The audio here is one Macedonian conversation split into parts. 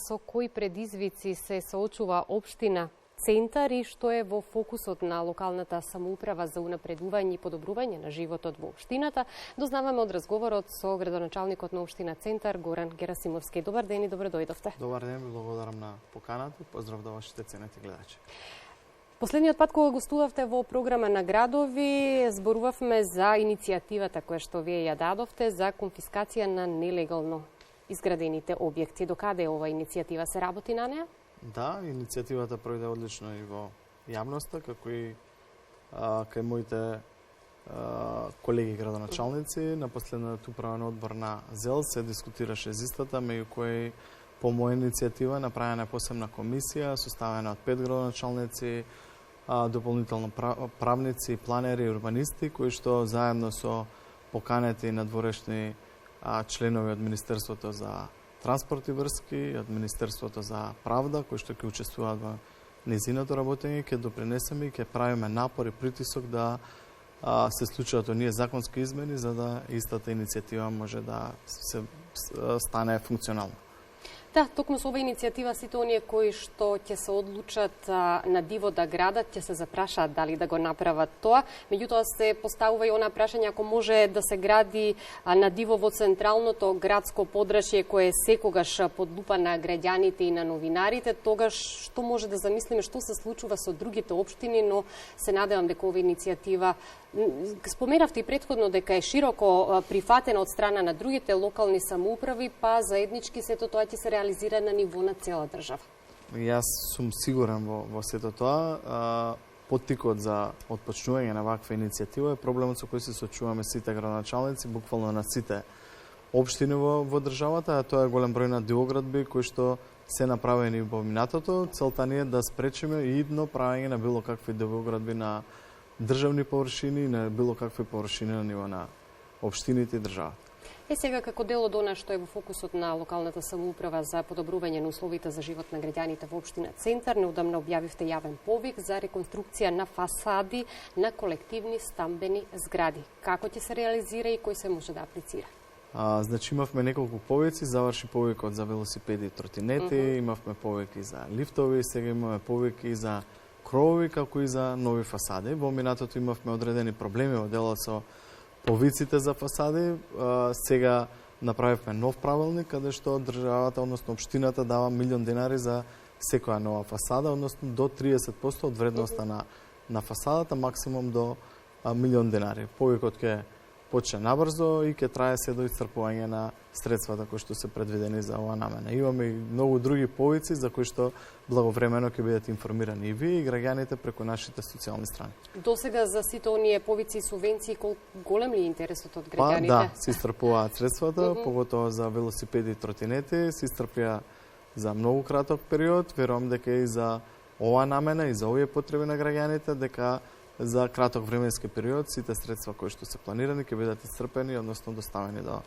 со кои предизвици се соочува општина Центар и што е во фокусот на локалната самоуправа за унапредување и подобрување на животот во општината, дознаваме од разговорот со градоначалникот на општина Центар Горан Герасимовски. Добар ден и добро дојдовте. Добар ден, благодарам на поканата. Поздрав до вашите ценети гледачи. Последниот пат кога гостувавте во програма на градови, зборувавме за иницијативата која што вие ја дадовте за конфискација на нелегално изградените објекти. Докаде е ова иницијатива? Се работи на неа? Да, иницијативата пројде одлично и во јавноста, како и кај моите колеги градоначалници. На последниот управен одбор на ЗЕЛ се дискутираше зистата, меѓу кои по моја иницијатива направена посебна комисија, составена од 5 градоначалници, дополнително правници, планери и урбанисти, кои што заедно со поканети надворешни членови од Министерството за транспорт и врски, од Министерството за правда, кои што ќе учествуваат во незиното работење, ќе допринесеме и ќе правиме напор и притисок да се случат оние законски измени, за да истата иницијатива може да се стане функционална. Да, токму со ова иницијатива сите оние кои што ќе се одлучат на диво да градат, ќе се запрашаат дали да го направат тоа. Меѓутоа се поставува и она прашање ако може да се гради на диво во централното градско подрашје кое е секогаш под лупа на граѓаните и на новинарите, тогаш што може да замислиме што се случува со другите општини, но се надевам дека ова иницијатива споменавте и претходно дека е широко прифатена од страна на другите локални самоуправи, па заеднички сето тоа ќе се реализира на ниво на цела држава. Јас сум сигурен во сето тоа. Поттикот за отпочнување на ваква иницијатива е проблемот со кој се соочуваме сите градоначалници, буквално на сите општини во државата, а тоа е голем број на дивоградби кои што се направени во минатото. Целта ни е да спречиме и идно правење на било какви дивоградби на државни површини, на било какви површини на ниво на општините и државата. Сега, како дел од она што е во фокусот на локалната самоуправа за подобрување на условите за живот на граѓаните во општина Центар, неодамна објавивте јавен повик за реконструкција на фасади на колективни стамбени згради. Како ќе се реализира и кој се може да аплицира? Значи имавме неколку повици, заврши повикот за велосипеди и тротинети, имавме повики за лифтови, сега имаме повики за кровови, како и за нови фасади. Во минатото имавме одредени проблеми во делот со повиците за фасади. Сега направивме нов правилник, каде што државата, односно општината, дава 1 милион денари за секоја нова фасада, односно до 30% од вредноста на фасадата, максимум до 1 милион денари. Повикот ќе почне набрзо и ќе трае се до исцрпување на средствата кои што се предвидени за оваа намена. Имаме и многу други повици за кои што благовремено ќе бидат информирани и вие и граѓаните преку нашите социјални страни. Досега за сите оние повици и субвенции голем ли е интересот од граѓаните? Да, се исцрпуваат средствата, поготово за велосипеди и тротинети, се исцрпија за многу краток период. Верувам дека и за оваа намена и за овие потреби на граѓаните, дека за краток временски период сите средства кои што се планирани ќе бидат исцрпени, односно доставени до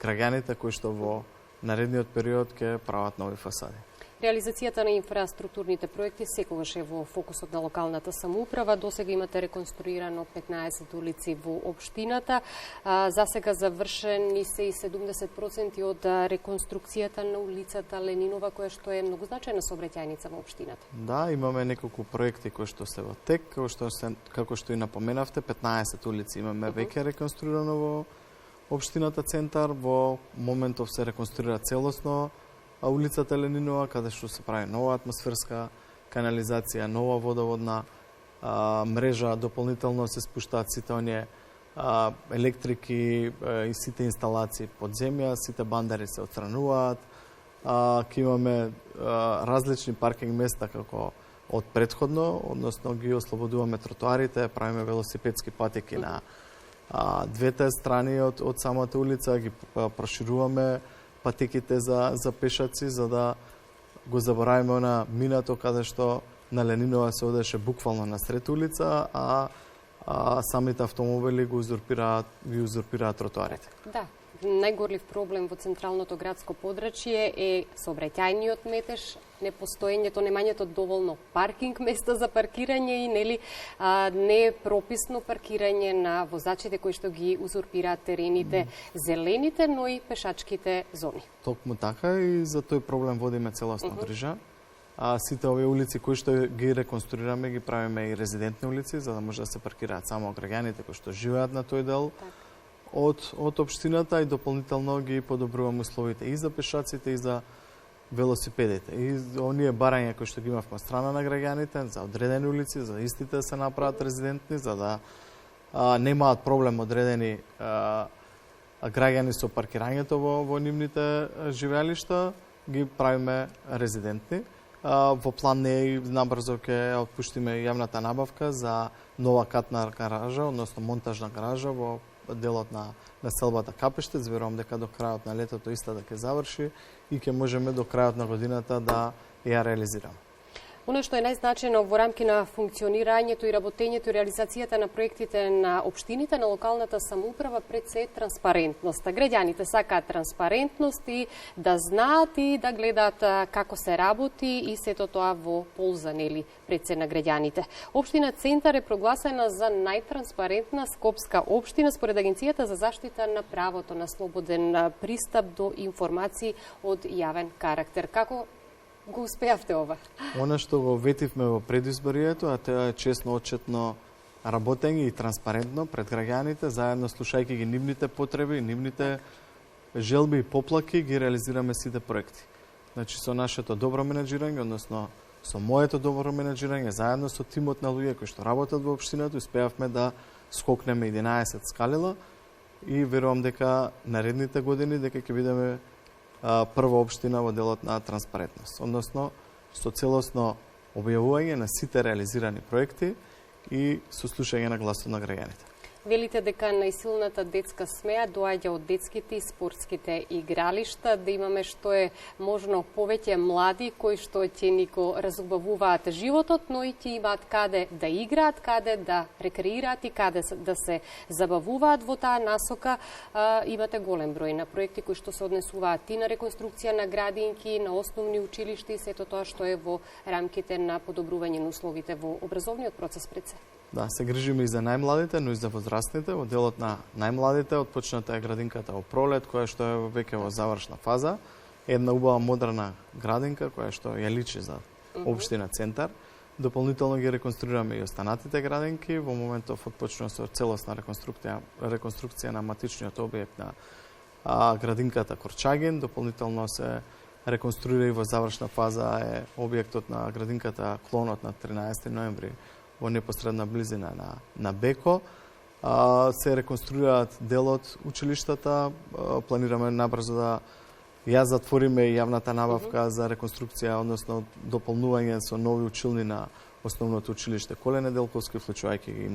граѓаните кои што во наредниот период ќе прават нови фасади. Реализацијата на инфраструктурните проекти секогаш е во фокусот на локалната самоуправа. Досега имате реконструирано 15 улици во општината. Засега завршени се и 70% од реконструкцијата на улицата Ленинова, која што е многу значајна сообраќајница во општината. Да, имаме неколку проекти кои што се во тек, како што и напоменавте, 15 улици имаме веќе реконструирано во општината Центар. Во моментов се реконструира целосно улицата Ленинова, каде што се прави нова атмосферска канализација, нова водоводна мрежа, дополнително се спуштаат сите оние електрики и сите инсталации под земја, сите бандари се отстрануваат. Ќе имаме различни паркинг места како од претходно, односно ги ослободуваме тротоарите, правиме велосипедски патеки на двете страни од самата улица, ги прошируваме патеките за пешаци, за да го заборавиме на минато каде што на Ленинова се одеше буквално на сред улица, а самите автомобили ги узурпираат тротоарите. Да, најгорлив проблем во централното градско подрачје е сообраќајниот метеж, непостоењето, немањето доволно паркинг места за паркирање и непрописно паркирање на возачите кои што ги узурпираат терените, зелените, но и пешачките зони. Токму така и за тој проблем водиме целосна грижа. Сите овие улици кои што ги реконструираме, ги правиме и резидентни улици, за да може да се паркираат само граѓаните кои што живеат на тој дел од општината и дополнително ги подобруваме условите и за пешаците и за велосипедите. И оние барања кои што ги имавме од страна на граѓаните за одредени улици, за истите да се направат резидентни, за да немаат проблем одредени граѓани со паркирањето во нивните живеалишта, ги правиме резидентни. Во план не и набрзо ќе отпуштиме јавната набавка за нова катна гаража, односно монтажна гаража во делот на населбата Капештец. Верувам дека до крајот на летото иста да ќе заврши и ќе можеме до крајот на годината да ја реализираме. Оно што е најзначајно во рамки на функционирањето и работењето и реализацијата на проектите на општините, на локалната самоуправа, пред се транспарентност. Граѓаните сакаат транспарентност и да знаат и да гледаат како се работи и сето тоа во полза, нели, пред се на граѓаните. Општина Центар е прогласена за најтранспарентна скопска општина според Агенцијата за заштита на правото на слободен пристап до информации од јавен карактер. Како го успеавте ова? Она што го ветивме во предизборието, а тоа е честно, отчетно работење и транспарентно пред граѓаните, заедно слушајќи ги нивните потреби, нивните желби и поплаки, ги реализираме сите проекти. Значи, со нашето добро менеджирање, односно со моето добро менеджирање, заедно со тимот на луѓе кои што работат во општината, успеавме да скокнеме 11 скалила и верувам дека наредните години дека ќе бидеме прва општина во делот на транспарентност, односно со целосно објавување на сите реализирани проекти и со слушање на гласот на граѓаните. Велите дека најсилната детска смеа доаѓа од детските и спортските игралишта, да имаме што е можно повеќе млади кои што ќе ни го разубавуваат животот, но и ќе имаат каде да играат, каде да рекреираат и каде да се забавуваат. Во таа насока имате голем број на проекти кои што се однесуваат и на реконструкција на градинки, на основни училишта и сето тоа што е во рамките на подобрување на условите во образовниот процес пред се. Да, се грижиме и за најмладите, но и за возрастните. Во делот на најмладите отпочната е градинката во пролет, која што е веќе во завршна фаза. Една убава модерна градинка, која што ја личи за општина Центар. Дополнително ги реконструираме и останатите градинки. Во моментов отпочнува со целосна реконструкција на матичниот објект на градинката Корчагин. Дополнително се реконструира и во завршна фаза е објектот на градинката Клонот на 13 ноември во непосредна близина на Беко. Се реконструираат дел од училиштата. Планираме набрзо да ја затвориме јавната набавка за реконструкција, односно дополнување со нови училни на основното училиште Коле Неделковски, вклучувајќи ги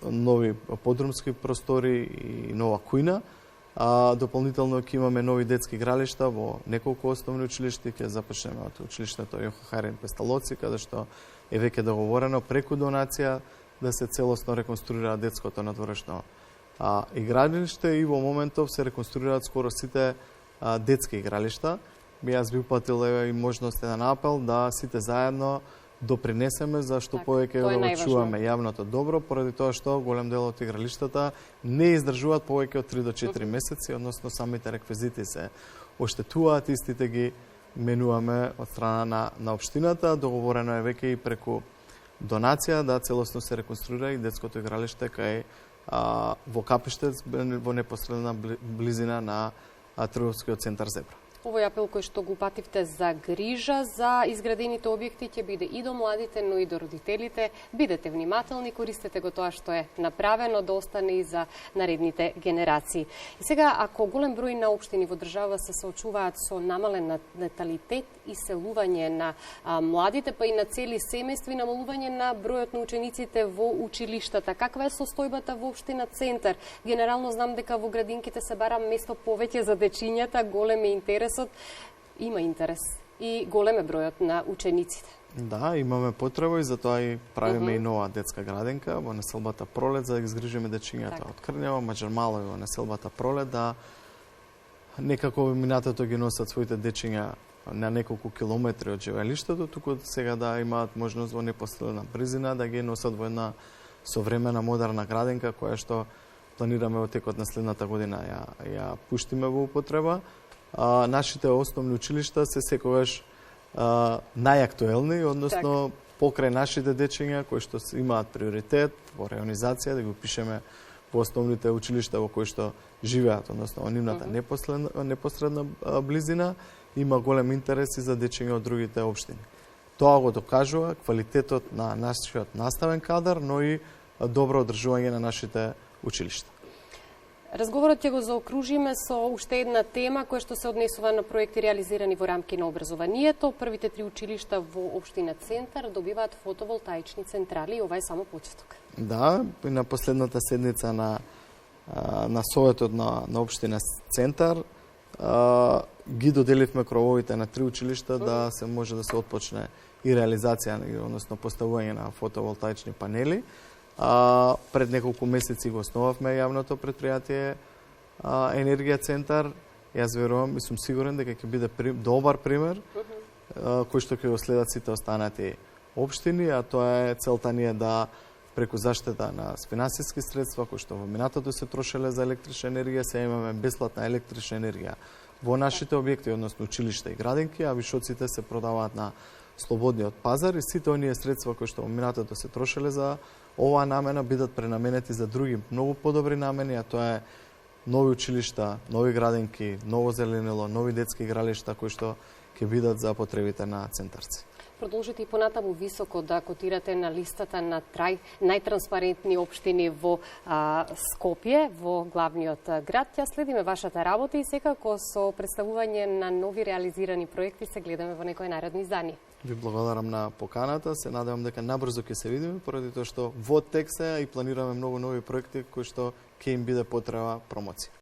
нови подрумски простори и нова кујна. Дополнително ќе имаме нови детски игралишта во неколку основни училишти. Ќе започнеме од училиштето Јохан Харин Песталоци, каде што е веќе договорено преку донација да се целосно реконструира детското надворешно игралиште и во моментов се реконструираат скоро сите детски игралишта. Јас би упатил и можност на апел да сите заедно допринесеме за што повеќе да чуваме јавното добро, поради тоа што голем дел од игралиштата не издржуваат повеќе од 3 до 4 месеци, односно самите реквизити се оштетуваат, истите ги менуваме од страна на општината. Договорено е веќе и преку донација да целосно се реконструира и детското игралиште кај во Капештец во непосредна близина на трговскиот центар Зебра. Овој апел кој што го упативте за грижа за изградените објекти ќе биде и до младите, но и до родителите. Бидете внимателни, користете го тоа што е направено, да остане и за наредните генерации. И сега, ако голем број на општини во држава се соочуваат со намален наталитет и селување на младите, па и на цели семејства и намалување на бројот на учениците во училиштата, каква е состојбата во општина Центар? Генерално знам дека во градинките се бара место повеќе за дечињата, голем е интерес. Има интерес. и голем е бројот на учениците. Да, имаме потреба и затоа и правиме и нова детска градинка во населбата Пролет за да ги згрижиме дечињата од Крњево, Маџармало и во населбата Пролет да некако минатото ги носат своите дечиња на неколку километри од живеелиштето, туку сега да имаат можност во непосредна близина да ги носат во една современа модерна градинка која што планираме во текот на следната година ја пуштиме во употреба. Нашите основни училишта се секогаш најактуелни, односно покрај нашите дечиња кои што имаат приоритет во реонизација да ги упишеме во основните училишта во кои што живеат, односно во нивната непосредна близина, има голем интерес и за дечиња од другите општини. Тоа го докажува квалитетот на нашиот наставен кадар, но и добро одржување на нашите училишта. Разговорот ќе го заокружиме со уште една тема која што се однесува на проекти реализирани во рамки на образованието. Првите 3 училишта во општина Центар добиваат фотоволтаични централи и ова е само почеток. Да, на последната седница на советот на општина Центар ги доделивме крововите на 3 училишта да се може да се отпочне и реализација, односно поставување на фотоволтаични панели. Пред неколку месеци го основавме јавното предпријатие Енергија Центар. Јас верувам и сум сигурен дека ќе биде добар пример кој што ќе го следат сите останати општини, а тоа е целта ни е да преку заштита на финансиски средства кои што во минатото се трошеле за електрична енергија, се имаме бесплатна електрична енергија во нашите објекти, односно училишта и градинки, а вишоците се продаваат на слободниот пазар и сите оние средства кои што во минатото се трошеле за оваа намена бидат пренаменети за други многу подобри намени, а тоа е нови училишта, нови градинки, ново зеленило, нови детски игралишта кои што ќе бидат за потребите на центарци. Продолжите и понатаму високо да котирате на листата на најтранспарентни општини во Скопје, во главниот град. Ја следиме вашата работа и секако со представување на нови реализирани проекти се гледаме во некој наредно издание. Ви благодарам на поканата, се надевам дека набрзо ќе се видиме, поради тоа што во тек се и планираме многу нови проекти кои што ќе им биде потреба промоција.